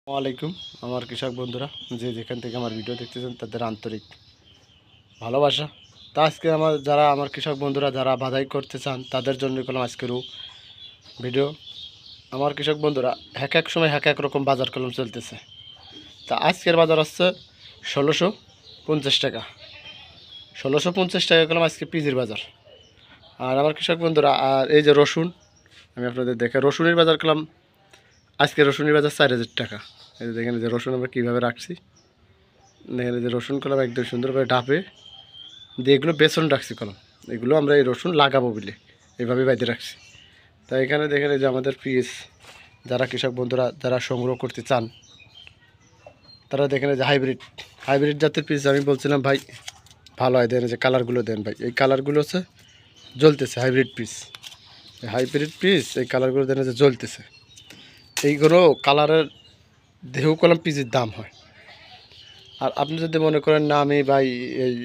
আসসালামাইকুম আমার কৃষক বন্ধুরা যে যেখান থেকে আমার ভিডিও দেখতেছেন তাদের আন্তরিক ভালোবাসা। তা আজকে যারা আমার কৃষক বন্ধুরা যারা বাধাই করতে চান তাদের জন্য করলাম আজকেরও ভিডিও। আমার কৃষক বন্ধুরা এক সময় এক রকম বাজার কলম চলতেছে। তা আজকের বাজার হচ্ছে ১৬৫০ টাকা, ১৬৫০ টাকা কলম আজকে পিজির বাজার। আর আমার কৃষক বন্ধুরা আর এই যে রসুন, আমি আপনাদের দেখে রসুনের বাজার করলাম আজকে রসুনের বাজার ৪,০০০ টাকা। এই যে দেখেন যে রসুন আমরা কীভাবে রাখছি, দেখেন যে রসুন কলম একদম সুন্দরভাবে ডাবে দিয়ে এগুলো বেসন রাখছি কলম, এগুলো আমরা এই রসুন লাগাবো বলে এইভাবে বাইরে রাখছি। তাই এখানে দেখেন যে আমাদের পিস যারা কৃষক বন্ধুরা যারা সংগ্রহ করতে চান তারা দেখেন যে হাইব্রিড জাতের পিস আমি বলছিলাম ভাই ভালো হয়, দেন যে কালারগুলো দেন ভাই, এই কালারগুলো হচ্ছে জ্বলতেছে হাইব্রিড পিস এই কালারগুলো দেন যে জ্বলতেছে। এইগুলো কালারের দেহ কলম পিসের দাম হয়। আর আপনি যদি মনে করেন না আমি ভাই এই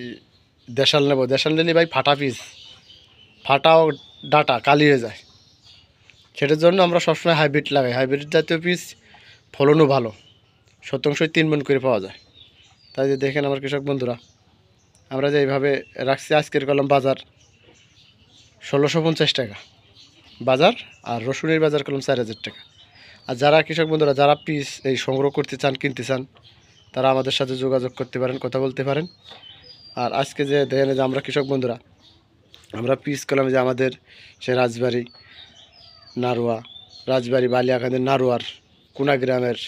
দেশাল নেব, দেশাল নিলে ভাই ফাটাও ডাটা কালি হয়ে যায়। সেটার জন্য আমরা সবসময় হাইব্রিড লাগাই। হাইব্রিড জাতীয় পিস ফলনও ভালো, শতাংশই ৩ মণ করে পাওয়া যায়। তাই যে দেখেন আমার কৃষক বন্ধুরা আমরা যে এইভাবে রাখছি আজকের কলম বাজার ১৬৫০ টাকা বাজার, আর রসুনের বাজার কলম ৪,০০০ টাকা। আর যারা কৃষক বন্ধুরা যারা পিস এই সংগ্রহ করতে চান কিনতে চান তারা আমাদের সাথে যোগাযোগ করতে পারেন, কথা বলতে পারেন। আর আজকে যে দেখেন যে আমরা কৃষক বন্ধুরা আমরা পিস কলম যে আমাদের সে রাজবাড়ি বালিয়াকান্দির নারোয়ার কোনা গ্রামের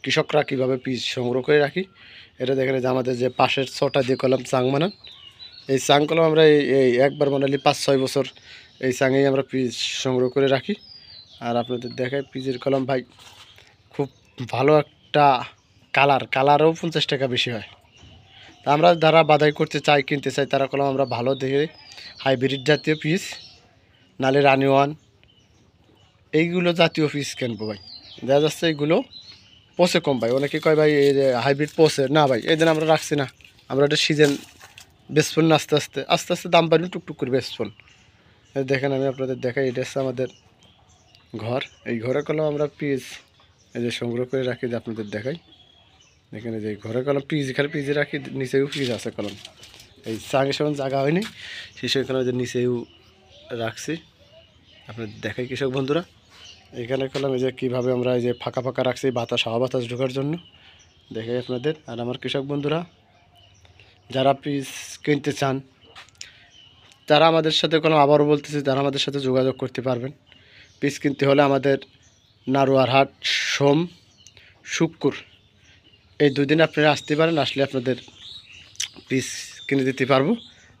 কৃষকরা কীভাবে পিস সংগ্রহ করে রাখি এটা দেখেন যে আমাদের যে পাশের ছটা দিয়ে কলম চাং বানান, এই চাং কলম আমরা এই একবার বানালি ৫-৬ বছর এই চাঙেই আমরা পিস সংগ্রহ করে রাখি। আর আপনাদের দেখায় পিসের কলম ভাই খুব ভালো একটা কালারও ৫০ টাকা বেশি হয়। তা আমরা যারা বাধাই করতে চাই কিনতে চাই তারা কলম আমরা ভালো দেখে হাইব্রিড জাতীয় পিস নালে রানিওয়ান এইগুলো জাতীয় পিস কিনবো ভাই। দেখা যাচ্ছে এইগুলো পচে কম ভাই, অনেকে কয় ভাই এই যে হাইব্রিড পচে না ভাই, এই দিন আমরা রাখছি না, আমরা একটা সিজন বেচফোন না আস্তে আস্তে দাম বাড়বে টুকটুক করে বেচফোন। দেখেন আমি আপনাদের দেখাই, এটা হচ্ছে আমাদের ঘর, এই ঘরে কলম আমরা পিস এই যে সংগ্রহ করে রাখি যে আপনাদের দেখাই। দেখেন যে ঘরে কলম পিস এখানে পিজে রাখি, নিচেও পিস আছে কলম, এই চাঙের সময় জায়গা হয়নি সেই এখানে যে নিচেও রাখছি আপনাদের দেখাই কৃষক বন্ধুরা। এখানে কলম এই যে কীভাবে আমরা এই যে ফাঁকা রাখছি হাওয়া বাতাস ঢোকার জন্য দেখাই আপনাদের। আর আমার কৃষক বন্ধুরা যারা পিস কিনতে চান তারা আমাদের সাথে কলম আবারও বলতেছি তারা আমাদের সাথে যোগাযোগ করতে পারবেন। পিস কিনতে হলে আমাদের নারোয়ারহাট সোম শুক্র এই 2 দিন আপনারা আসতে পারেন, আসলে আপনাদের পিস কিনে দিতে পারবো।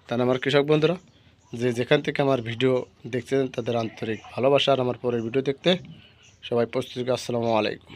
তাহলে আমার কৃষক বন্ধুরা যে যেখান থেকে আমার ভিডিও দেখছেন তাদের আন্তরিক ভালোবাসা। আর আমার পরের ভিডিও দেখতে সবাই প্রস্তুত। আসসালামু আলাইকুম।